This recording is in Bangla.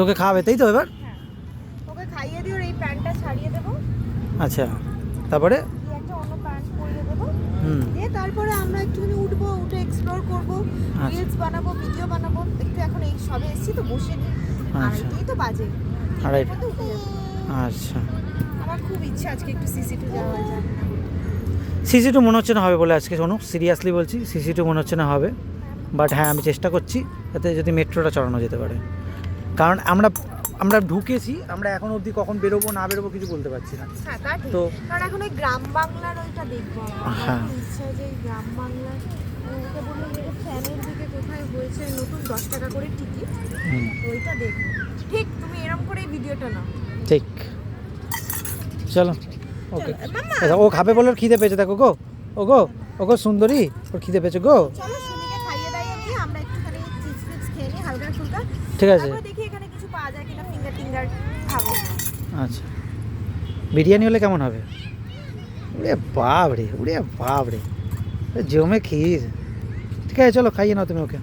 ওকে খাওয়াবে তাই তো এবার? হ্যাঁ, ওকে খাইয়ে দিয়ে ওর এই প্যান্টটা ছাড়িয়ে দেবো। আচ্ছা, তারপরে? দিয়ে একটা অন্য প্যান্ট পরিয়ে দেবো। হুম, দিয়ে তারপরে আমরা একটুখানি উঠবো, উঠে এক্সপ্লোর করবো, আচ্ছা। রিলস বানাবো, ভিডিও বানাবো। একটু এখন এই সবে এসেছি তো, বসে নিই। আচ্ছা। আড়াইটেই তো বাজে, আড়াইটে। তিনটের মধ্যে উঠে যাবো। আচ্ছা, আমার খুব ইচ্ছা আজকে একটু সিসি2 যাওয়া যায়। সিসি2 মনে হচ্ছে না হবে বলে আজকে, শোনো সিরিয়াসলি বলছি, সিসি2 মনে হচ্ছে না হবে। বাট হ্যাঁ, আমি চেষ্টা করছি যাতে যদি মেট্রোটা চড়ানো যেতে পারে। কারণ আমরা ঢুকেছি, আমরা এখন অবধি কখন বেরোবো না বেরোবো কিছু বলতে পারছি না। হ্যাঁ, তা ঠিক। তো কারণ এখন ওই গ্রাম বাংলার ওইটা দেখবো আমার। হ্যাঁ। খুব ইচ্ছা যে এই গ্রাম বাংলার ওকে বললাম যে ফ্যানের দিকে কোথায় হয়েছে নতুন 10 টাকা করে টিকিট, ওইটা দেখবো। ঠিক তুমি এরকম করে ভিডিওটা নাও। ঠিক, চলো ওকে। মাম্মা, ও খাবে বলে ওর খিদে পেয়েছে, দেখো গো, ও গো সুন্দরী, ওর খিদে পেয়েছে গো। চলো সুমিকে খাইয়ে দাইয়ে নিয়ে আমরা একটুখানি চিপস টিপস খেয়ে নিই হালকা ফুলকা। ঠিক আছে। তারপরে দেখি এখানে কিছু পাওয়া যায় কিনা, ফিঙ্গার টিঙ্গার খাবো। আচ্ছা, বিরিয়ানি হলে কেমন হবে? ওরে বাপ রে, ওরে বাপ রে, জমে ক্ষীর। ঠিক আছে চলো খাইয়ে নাও তুমি ওকে।